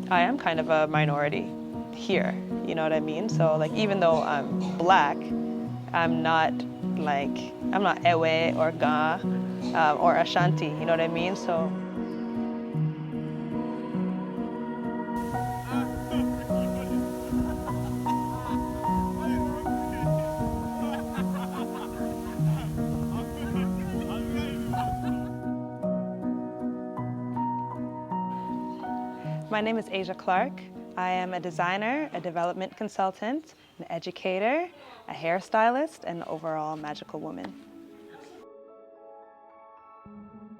I am kind of a minority here, you know what I mean? So like even though I'm black, I'm not I'm not Ewe or Ga or Ashanti, you know what I mean? So my name is Asia Clark. I am a designer, a development consultant, an educator, a hairstylist, and overall magical woman.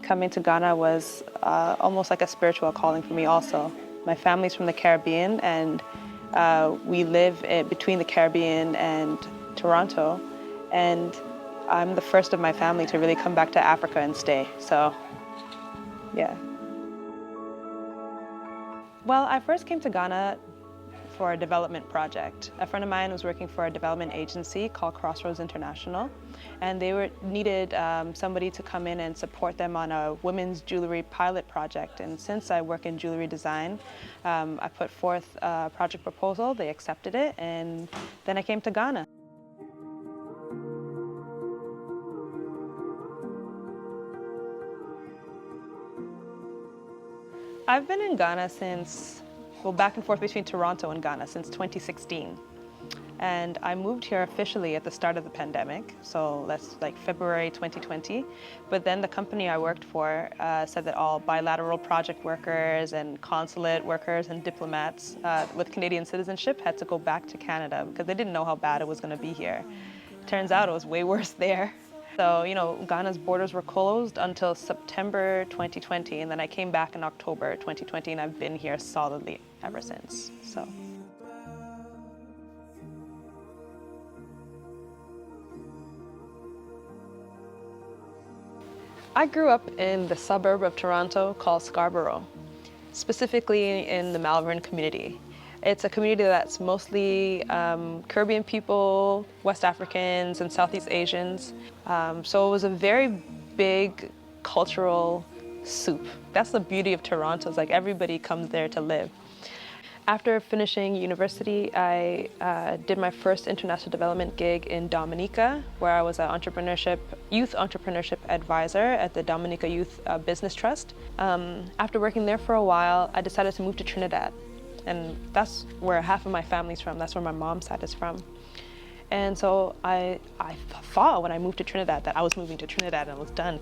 Coming to Ghana was almost like a spiritual calling for me also. My family's from the Caribbean, and we live between the Caribbean and Toronto, and I'm the first of my family to really come back to Africa and stay, so yeah. Well, I first came to Ghana for a development project. A friend of mine was working for a development agency called Crossroads International, and they needed somebody to come in and support them on a women's jewelry pilot project. And since I work in jewelry design, I put forth a project proposal, they accepted it, and then I came to Ghana. I've been in Ghana since, well, back and forth between Toronto and Ghana since 2016. And I moved here officially at the start of the pandemic, so that's like February 2020. But then the company I worked for said that all bilateral project workers and consulate workers and diplomats with Canadian citizenship had to go back to Canada because they didn't know how bad it was going to be here. Turns out it was way worse there. So, you know, Ghana's borders were closed until September 2020, and then I came back in October 2020, and I've been here solidly ever since, so. I grew up in the suburb of Toronto called Scarborough, specifically in the Malvern community. It's a community that's mostly Caribbean people, West Africans, and Southeast Asians. So it was a very big cultural soup. That's the beauty of Toronto, is like everybody comes there to live. After finishing university, I did my first international development gig in Dominica, where I was an youth entrepreneurship advisor at the Dominica Youth Business Trust. After working there for a while, I decided to move to Trinidad. And that's where half of my family's from. That's where my mom's side is from. And so I thought when I moved to Trinidad that I was moving to Trinidad and I was done.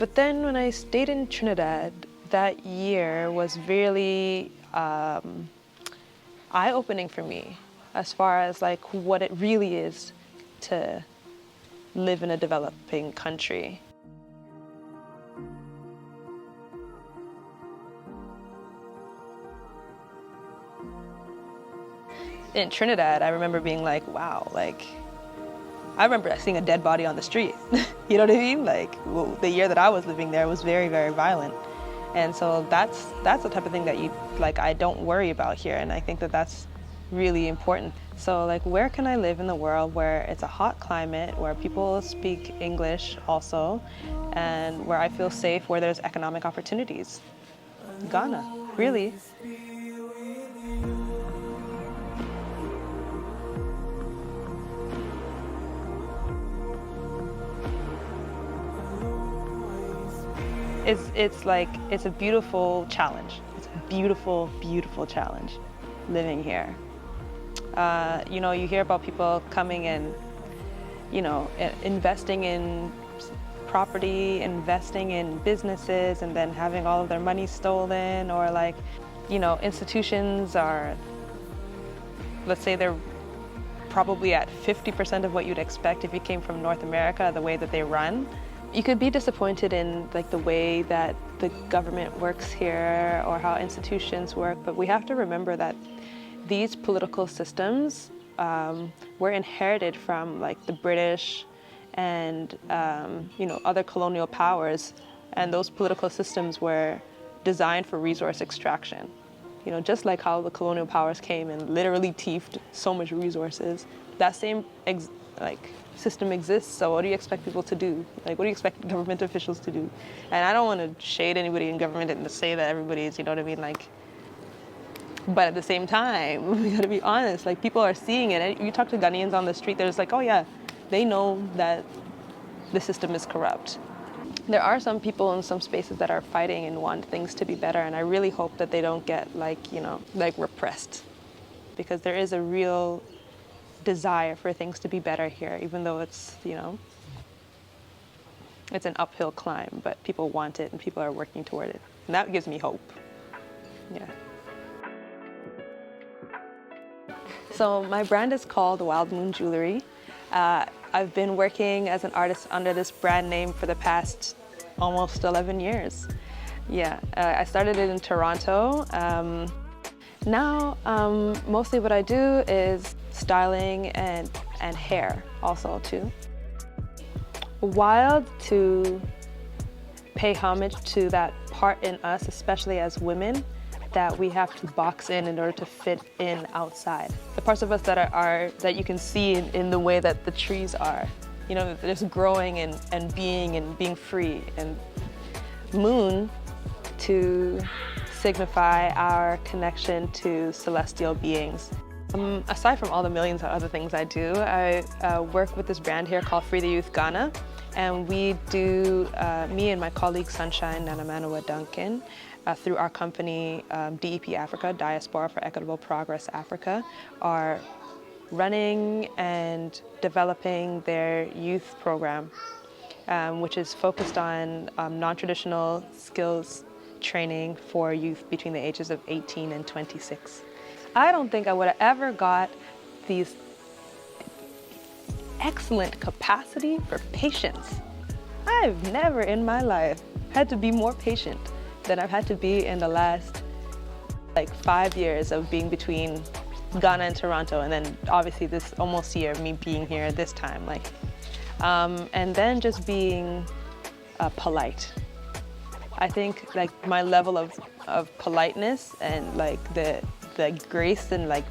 But then when I stayed in Trinidad, that year was really eye-opening for me as far as like what it really is to live in a developing country. In Trinidad, I remember being like, wow, like, I remember seeing a dead body on the street. You know what I mean? Like, well, the year that I was living there was very, very violent. And so that's the type of thing that I don't worry about here. And I think that that's really important. So like, where can I live in the world where it's a hot climate, where people speak English also, and where I feel safe, where there's economic opportunities? Ghana, really. It's a beautiful challenge. It's a beautiful, beautiful challenge living here. You know, you hear about people coming and, you know, investing in property, investing in businesses, and then having all of their money stolen, or like, you know, institutions are, let's say they're probably at 50% of what you'd expect if you came from North America, the way that they run. You could be disappointed in like the way that the government works here or how institutions work, but we have to remember that these political systems were inherited from like the British and you know, other colonial powers, and those political systems were designed for resource extraction. You know, just like how the colonial powers came and literally thieved so much resources, that same system exists, so what do you expect people to do? Like, what do you expect government officials to do? And I don't want to shade anybody in government and to say that everybody's, you know what I mean, like, but at the same time, we gotta be honest, like, people are seeing it. You talk to Ghanaians on the street, they're just like, oh yeah, they know that the system is corrupt. There are some people in some spaces that are fighting and want things to be better, and I really hope that they don't get, like, you know, like, repressed, because there is a real desire for things to be better here, even though it's, you know, it's an uphill climb, but people want it and people are working toward it. And that gives me hope. Yeah. So my brand is called Wild Moon Jewelry. I've been working as an artist under this brand name for the past almost 11 years. Yeah, I started it in Toronto. Now, mostly what I do is styling and hair also too. Wild to pay homage to that part in us, especially as women, that we have to box in order to fit in outside. The parts of us that you can see in the way that the trees are, you know, just growing and being free. And moon to signify our connection to celestial beings. Aside from all the millions of other things I do, I work with this brand here called Free the Youth Ghana, and we do, me and my colleague Sunshine Nanamanawa Duncan, through our company DEP Africa, Diaspora for Equitable Progress Africa, are running and developing their youth program, which is focused on non-traditional skills training for youth between the ages of 18 and 26. I don't think I would have ever got these excellent capacity for patience. I've never in my life had to be more patient than I've had to be in the last like 5 years of being between Ghana and Toronto, and then obviously this almost year me being here this time, like, and then just being polite. I think like my level of politeness and like the grace and like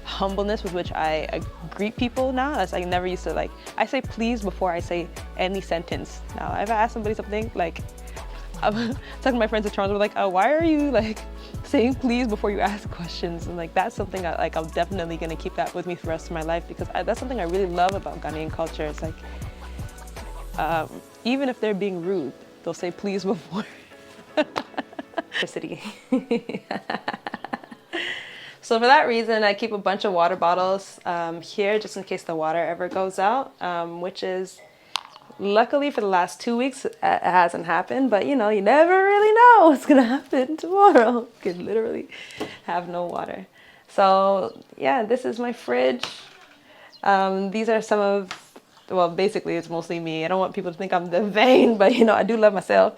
humbleness with which I greet people now, as I never used to, like, I say please before I say any sentence now. If I ask somebody something, like, I'm talking to my friends in Toronto, like, oh, why are you like saying please before you ask questions? And like, that's something I'm definitely gonna keep that with me for the rest of my life, because that's something I really love about Ghanaian culture. It's like, even if they're being rude, they'll say please before. City. So for that reason, I keep a bunch of water bottles here just in case the water ever goes out, which is, luckily for the last 2 weeks, it hasn't happened, but you know, you never really know what's gonna happen tomorrow. You could literally have no water. So yeah, this is my fridge. These are some of, well, basically it's mostly me. I don't want people to think I'm the vain, but you know, I do love myself.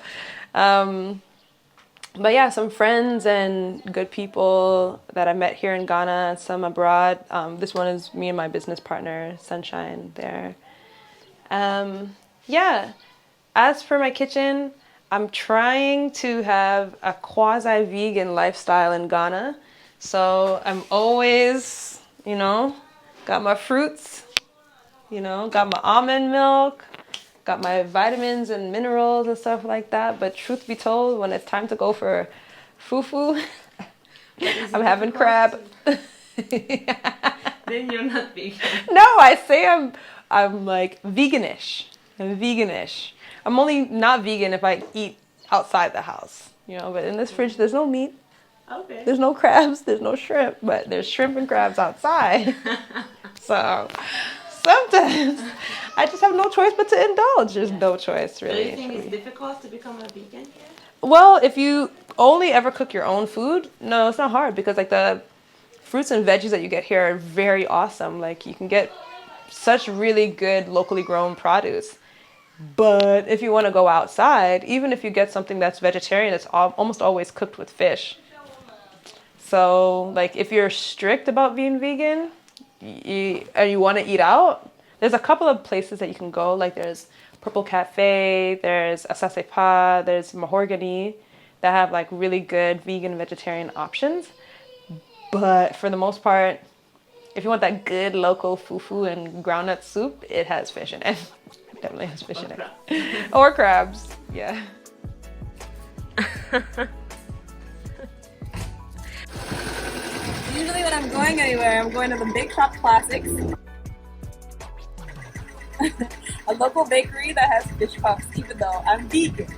But yeah, some friends and good people that I met here in Ghana, some abroad. This one is me and my business partner, Sunshine, there. Yeah, as for my kitchen, I'm trying to have a quasi-vegan lifestyle in Ghana. So I'm always, you know, got my fruits, you know, got my almond milk, got my vitamins and minerals and stuff like that. But truth be told, when it's time to go for fufu, I'm having crab. Then you're not vegan. No, I say I'm like veganish. I'm veganish. I'm only not vegan if I eat outside the house, you know, but in this fridge, there's no meat. Okay. There's no crabs, there's no shrimp, but there's shrimp and crabs outside. So sometimes I just have no choice but to indulge. There's no choice, really. Do you think it's difficult to become a vegan here? Well, if you only ever cook your own food, no, it's not hard, because like the fruits and veggies that you get here are very awesome. Like you can get such really good locally grown produce. But if you want to go outside, even if you get something that's vegetarian, it's almost always cooked with fish. So like if you're strict about being vegan and you want to eat out, there's a couple of places that you can go. Like there's Purple Cafe, there's Asasepa, there's Mahogany, that have like really good vegan vegetarian options. But for the most part, If you want that good local fufu and groundnut soup, it has fish in it. Definitely has fish in it. Or crabs, yeah. Usually when I'm going anywhere, I'm going to the Big Shop Classics. A local bakery that has fish puffs, even though I'm vegan.